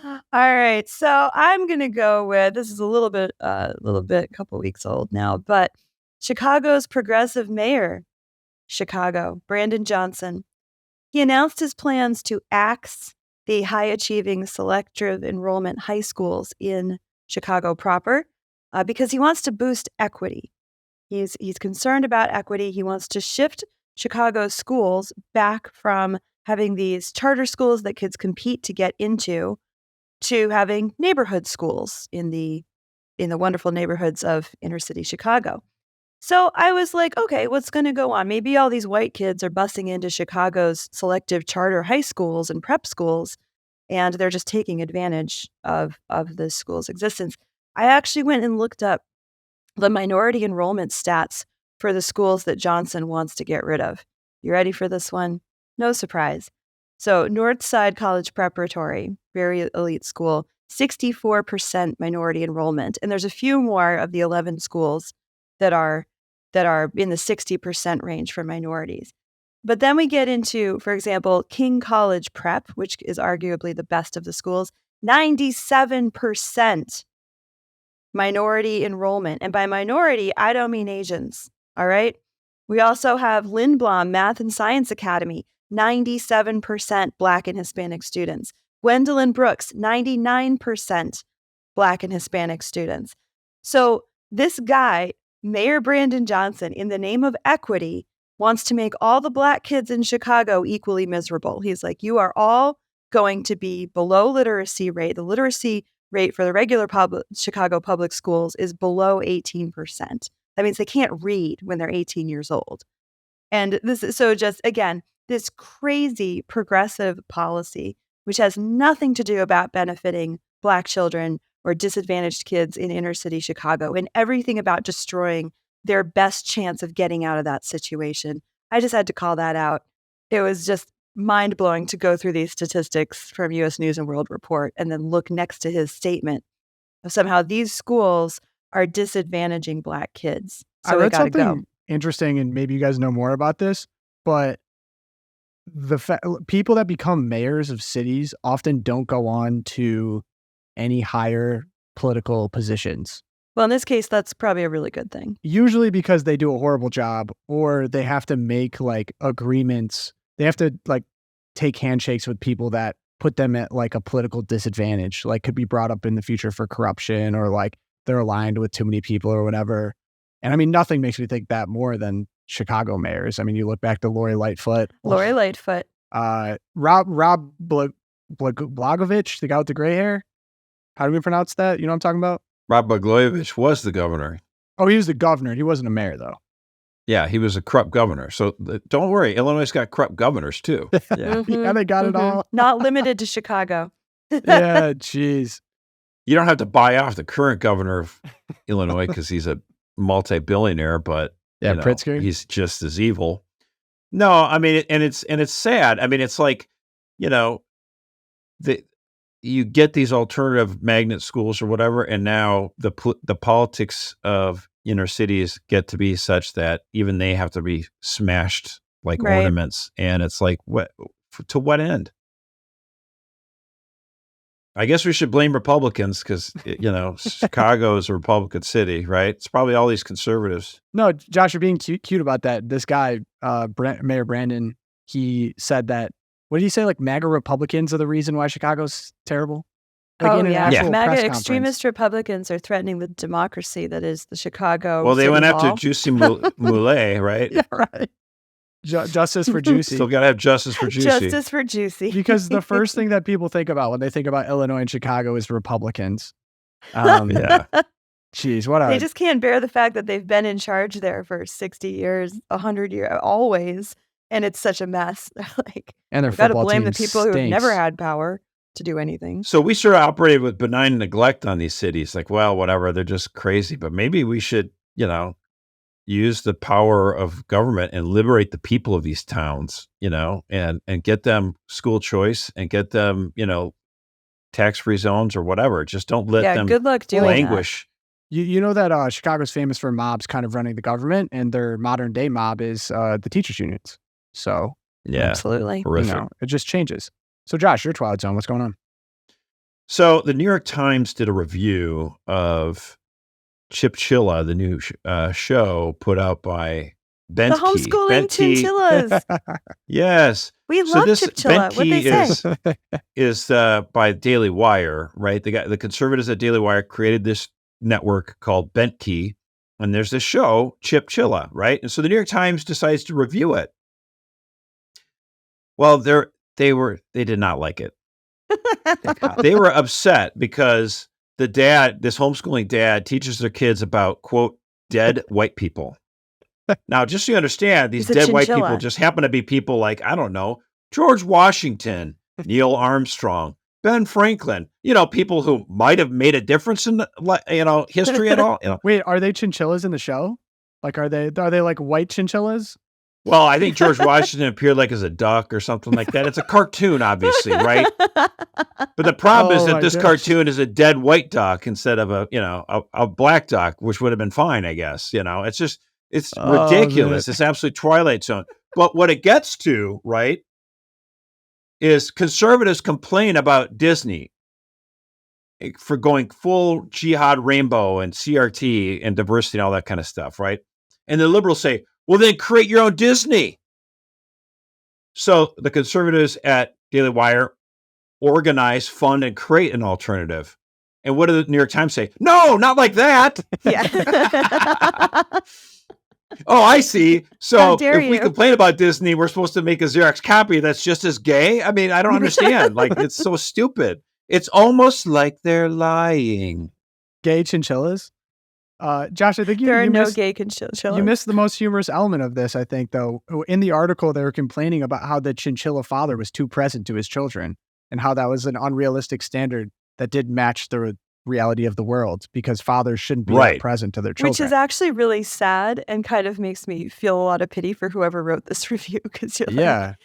All right. So I'm going to go with, this is a couple weeks old now, but Chicago's progressive mayor, Brandon Johnson. He announced his plans to axe the high-achieving selective enrollment high schools in Chicago proper because he wants to boost equity. He's concerned about equity. He wants to shift Chicago's schools back from having these charter schools that kids compete to get into to having neighborhood schools in the wonderful neighborhoods of inner city Chicago. So I was like, okay, what's going to go on? Maybe all these white kids are busing into Chicago's selective charter high schools and prep schools, and they're just taking advantage of the school's existence. I actually went and looked up the minority enrollment stats for the schools that Johnson wants to get rid of. You ready for this one? No surprise. So Northside College Preparatory, very elite school, 64% minority enrollment. And there's a few more of the 11 schools that are in the 60% range for minorities. But then we get into, for example, King College Prep, which is arguably the best of the schools, 97% minority enrollment. And by minority, I don't mean Asians. All right. We also have Lindblom Math and Science Academy, 97% Black and Hispanic students. Gwendolyn Brooks, 99% Black and Hispanic students. So this guy, Mayor Brandon Johnson, in the name of equity, wants to make all the Black kids in Chicago equally miserable. He's like, you are all going to be below literacy rate. The literacy rate for the regular Chicago public schools is below 18%. That means they can't read when they're 18 years old. And this is this crazy progressive policy, which has nothing to do about benefiting Black children or disadvantaged kids in inner city Chicago, and everything about destroying their best chance of getting out of that situation. I just had to call that out. It was just mind-blowing to go through these statistics from U.S. News and World Report and then look next to his statement of somehow these schools are disadvantaging Black kids. So I we read got to go. interesting, and maybe you guys know more about this, but people that become mayors of cities often don't go on to any higher political positions. Well, in this case, that's probably a really good thing. Usually because they do a horrible job, or they have to make like agreements. They have to like take handshakes with people that put them at like a political disadvantage, like could be brought up in the future for corruption, or like they're aligned with too many people or whatever. And I mean, nothing makes me think that more than Chicago mayors. I mean, you look back to Lori Lightfoot. Lori Lightfoot. Rob Blagojevich, the guy with the gray hair. How do we pronounce that? You know what I'm talking about? Rob Blagojevich was the governor. Oh, he was the governor. He wasn't a mayor, though. Yeah, he was a corrupt governor. So don't worry, Illinois got corrupt governors too. Yeah, yeah, they got it all. Not limited to Chicago. Yeah, jeez. You don't have to buy off the current governor of Illinois because he's a multi-billionaire, but yeah, you know, Pritzker. He's just as evil. No, I mean, and it's sad. I mean, it's like, you know, you get these alternative magnet schools or whatever, and now the politics of inner cities get to be such that even they have to be smashed like ornaments, and it's like, to what end? I guess we should blame Republicans because, you know, Chicago is a Republican city, right? It's probably all these conservatives. No, Josh, you're being cute about that. This guy, Mayor Brandon, he said that, what did he say? Like MAGA Republicans are the reason why Chicago's terrible? Like MAGA extremist Republicans are threatening the democracy that is the Chicago Well, they City went Hall. after Juicy Moulet, right? Yeah, right. Justice for Juicy. Still got to have justice for Juicy. Justice for Juicy. Because the first thing that people think about when they think about Illinois and Chicago is Republicans. Yeah. Jeez, what They just can't bear the fact that they've been in charge there for 60 years, 100 years, always. And it's such a mess. Like, and their you've got to football blame team the people stinks. who have never had power to do anything. So we sort of operated with benign neglect on these cities. Like, well, whatever, they're just crazy. But maybe we should, you know, use the power of government and liberate the people of these towns, you know, and get them school choice and get them, you know, tax-free zones or whatever. Just don't let them good luck doing languish. You know that Chicago's famous for mobs kind of running the government, and their modern day mob is the teachers unions. So yeah, absolutely. Horrific. You know, it just changes. So Josh, your Twilight Zone, what's going on? So the New York Times did a review of Chipchilla, the new show put out by Bentke. The homeschooling chinchillas. Yes. We love Chipchilla. What'd they say? is by Daily Wire, right? The conservatives at Daily Wire created this network called Bentke, and there's this show, Chipchilla, right? And so the New York Times decides to review it. Well, they did not like it. They were upset because this homeschooling dad teaches their kids about, quote, dead white people. Now, just so you understand, these dead white people just happen to be people like, I don't know, George Washington, Neil Armstrong, Ben Franklin, you know, people who might have made a difference in, you know, history at all. You know. Wait, are they chinchillas in the show? Like, are they like white chinchillas? Well, I think George Washington appeared like as a duck or something like that. It's a cartoon, obviously, right? But the problem is that this cartoon is a dead white duck instead of a black duck, which would have been fine, I guess. You know, it's ridiculous. It's absolute Twilight Zone. But what it gets to, right, is conservatives complain about Disney for going full jihad rainbow and CRT and diversity and all that kind of stuff, right? And the liberals say, well, then create your own Disney. So the conservatives at Daily Wire organize, fund, and create an alternative. And what do the New York Times say? No, not like that. Yeah. Oh, I see. So if we you. complain about Disney, we're supposed to make a Xerox copy that's just as gay? I mean, I don't understand. Like, it's so stupid. It's almost like they're lying. Gay chinchillas? Josh, I think there are no gay chinchillas. You missed the most humorous element of this, I think, though. In the article, they were complaining about how the chinchilla father was too present to his children and how that was an unrealistic standard that didn't match the reality of the world because fathers shouldn't be that present to their children. Which is actually really sad and kind of makes me feel a lot of pity for whoever wrote this review because you're like,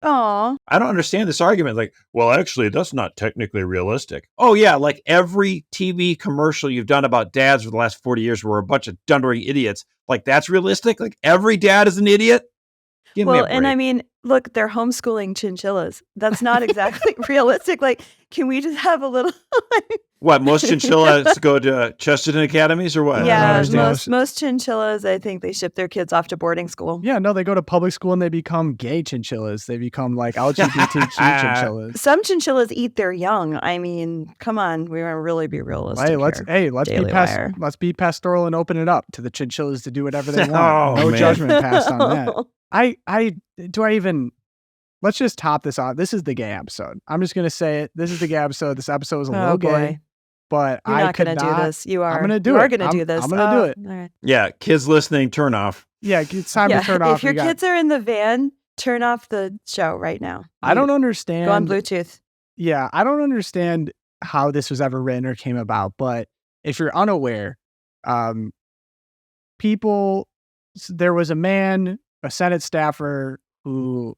Aw. I don't understand this argument. Like, well, actually, that's not technically realistic. Oh, yeah. Like every TV commercial you've done about dads for the last 40 years were a bunch of dundering idiots. Like, that's realistic? Like, every dad is an idiot? Give me a Well, break. and I mean, look, they're homeschooling chinchillas. That's not exactly realistic. Like, can we just have a little? What, most chinchillas go to Chesterton academies or what? I don't Yeah, understand. most chinchillas, I think they ship their kids off to boarding school. Yeah, no, they go to public school and they become gay chinchillas. They become like LGBTQ chinchillas. Some chinchillas eat their young. I mean, come on, we want to really be realistic. Hey, let's Daily Wire. let's be pastoral and open it up to the chinchillas to do whatever they want. Oh, No man. judgment passed on that. Let's just top this off. This is the gay episode. I'm just gonna say it. This is the gay episode. This episode is a little gay, but You're I not could going to do this. You are. I'm gonna do you it. are going to do this. I'm gonna do it. All right. Yeah, kids listening, turn off. Yeah, it's time to turn off. If your kids are in the van, turn off the show right now. I don't understand. Go on Bluetooth. Yeah, I don't understand how this was ever written or came about. But if you're unaware, there was a man, a Senate staffer, who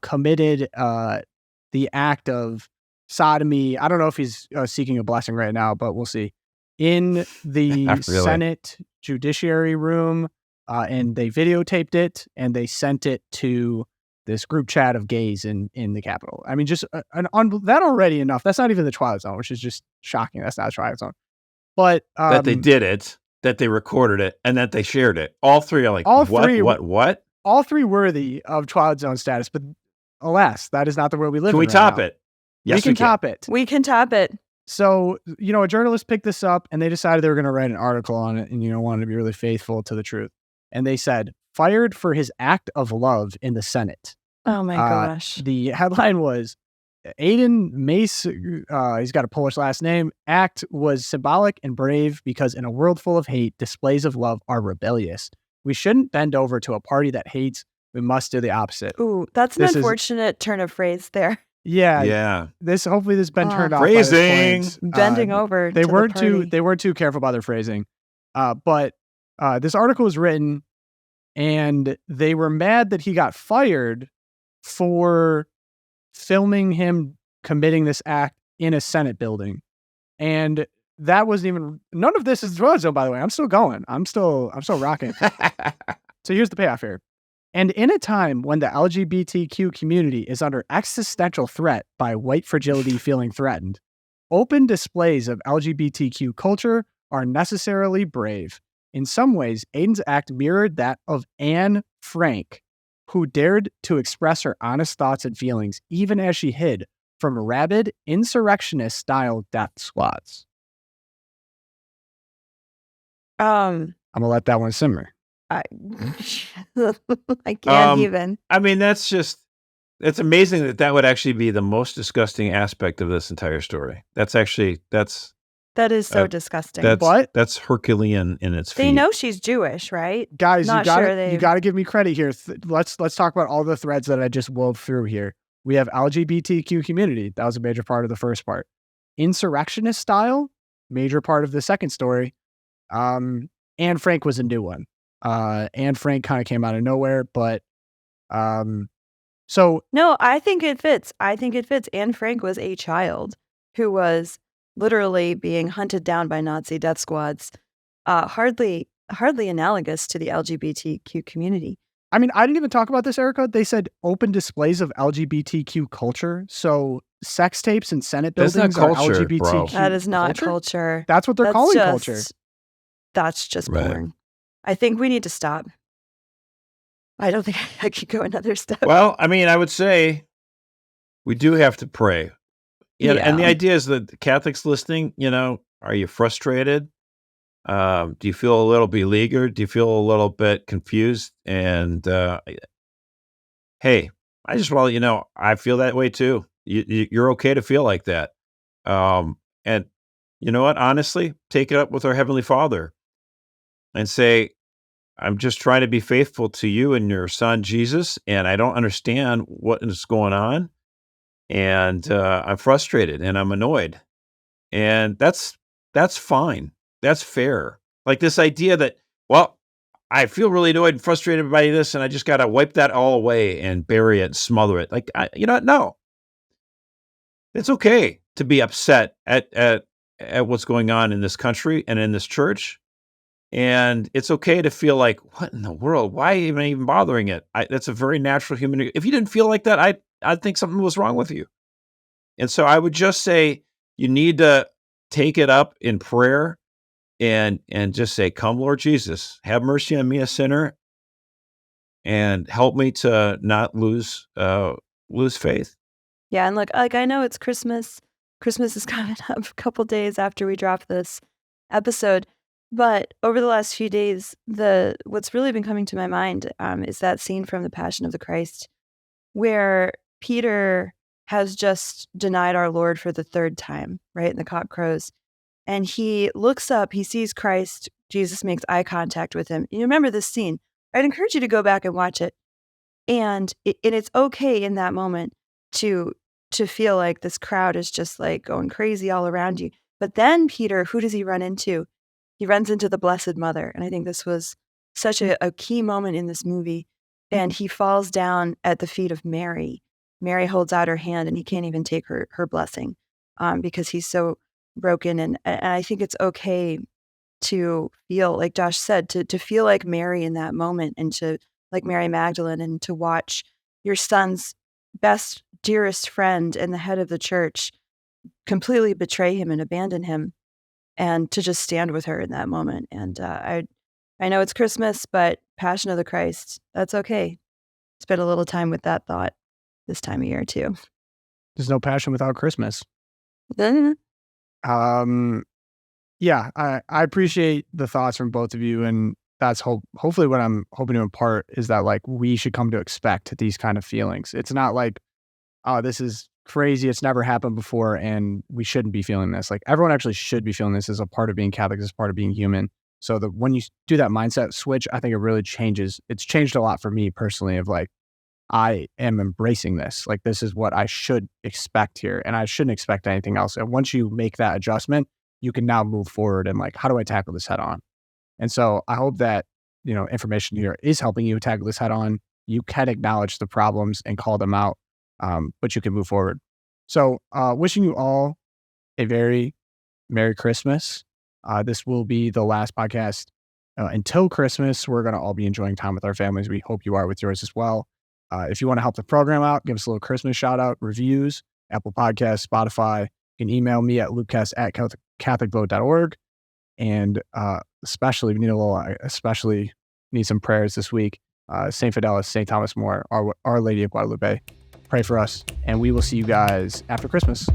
committed the act of sodomy. I don't know if he's seeking a blessing right now, but we'll see. In the Not really. Senate Judiciary Room, and they videotaped it and they sent it to this group chat of gays in the Capitol. I mean, just that already enough. That's not even the Twilight Zone, which is just shocking. That's not Twilight Zone. But That they did it, that they recorded it, and that they shared it. All three are like, what? all three worthy of Twilight Zone status, but alas, that is not the world we live in. Can we right top now. it? Yes, we can top it. We can top it. So, a journalist picked this up and they decided they were going to write an article on it and, wanted to be really faithful to the truth. And they said, fired for his act of love in the Senate. Oh my gosh. The headline was, Aiden Mace, he's got a Polish last name, act was symbolic and brave because in a world full of hate, displays of love are rebellious. We shouldn't bend over to a party that hates. We must do the opposite. Ooh, that's an unfortunate turn of phrase there. Yeah. Hopefully this has been turned off. Phrasing. Bending over. They weren't too careful about their phrasing. But this article was written and they were mad that he got fired for filming him committing this act in a Senate building. And that wasn't even, none of this is Twilight Zone, by the way. I'm still going. I'm still rocking. So here's the payoff here. And in a time when the LGBTQ community is under existential threat by white fragility feeling threatened, open displays of LGBTQ culture are necessarily brave. In some ways, Aiden's act mirrored that of Anne Frank, who dared to express her honest thoughts and feelings, even as she hid from rabid, insurrectionist-style death squads. I'm going to let that one simmer. I can't even. I mean, it's amazing that would actually be the most disgusting aspect of this entire story. That is so disgusting. That's Herculean in its feet. They know she's Jewish, right? Guys, you got to give me credit here. Let's talk about all the threads that I just wove through here. We have LGBTQ community. That was a major part of the first part. Insurrectionist style, major part of the second story. Anne Frank was a new one. Anne Frank kind of came out of nowhere, but so no, I think it fits. Anne Frank was a child who was literally being hunted down by Nazi death squads. Hardly analogous to the LGBTQ community. I mean, I didn't even talk about this, Erica. They said open displays of LGBTQ culture. So sex tapes in Senate buildings are LGBTQ. Bro. That is not culture. That's what they're calling culture. That's just porn. I think we need to stop. I don't think I could go another step. Well, I mean, I would say we do have to pray. Yeah. And the idea is that the Catholics listening, are you frustrated? Do you feel a little beleaguered? Do you feel a little bit confused? And hey, I just want to let you know, I feel that way too. You're okay to feel like that. And you know what? Honestly, take it up with our Heavenly Father and say, I'm just trying to be faithful to you and your son, Jesus, and I don't understand what is going on. And I'm frustrated and I'm annoyed. And that's fine. That's fair. Like this idea that, well, I feel really annoyed and frustrated by this, and I just got to wipe that all away and bury it and smother it. Like, you know what? No. It's okay to be upset at what's going on in this country and in this church. And it's okay to feel like, what in the world? Why even bothering it? That's a very natural human. If you didn't feel like that, I'd think something was wrong with you. And so I would just say you need to take it up in prayer and just say, come, Lord Jesus, have mercy on me, a sinner, and help me to not lose faith. Yeah, and look, like I know it's Christmas. Christmas is coming up a couple days after we drop this episode. But over the last few days, what's really been coming to my mind is that scene from The Passion of the Christ where Peter has just denied our Lord for the third time, right? And the cock crows. And he looks up, he sees Christ, Jesus makes eye contact with him. You remember this scene. I'd encourage you to go back and watch it. And it's okay in that moment to feel like this crowd is just like going crazy all around you. But then Peter, who does he run into? He runs into the Blessed Mother. And I think this was such a key moment in this movie. And he falls down at the feet of Mary. Mary holds out her hand and he can't even take her blessing because he's so broken. And I think it's okay to feel, like Josh said, to feel like Mary in that moment and to like Mary Magdalene and to watch your son's best, dearest friend and the head of the church completely betray him and abandon him, and to just stand with her in that moment. And I know it's Christmas, but Passion of the Christ, that's okay. Spend a little time with that thought this time of year too. There's no passion without Christmas. Mhm. Yeah, I appreciate the thoughts from both of you, and that's hopefully what I'm hoping to impart is that like we should come to expect these kind of feelings. It's not like, oh, this is crazy, it's never happened before, and we shouldn't be feeling this. Like everyone actually should be feeling this as a part of being Catholic, as part of being human. So when you do that mindset switch, I think it really changes. It's changed a lot for me personally of like, I am embracing this. Like this is what I should expect here, and I shouldn't expect anything else. And once you make that adjustment, you can now move forward and like, how do I tackle this head on? And so I hope that, information here is helping you tackle this head on. You can acknowledge the problems and call them out, but you can move forward. So wishing you all a very Merry Christmas. This will be the last podcast until Christmas. We're going to all be enjoying time with our families. We hope you are with yours as well. If you want to help the program out, give us a little Christmas shout out, reviews, Apple Podcasts, Spotify. You can email me at loopcast@CatholicVote.org. And especially, we need some prayers this week. St. Fidelis, St. Thomas More, Our Lady of Guadalupe. Pray for us. And we will see you guys after Christmas.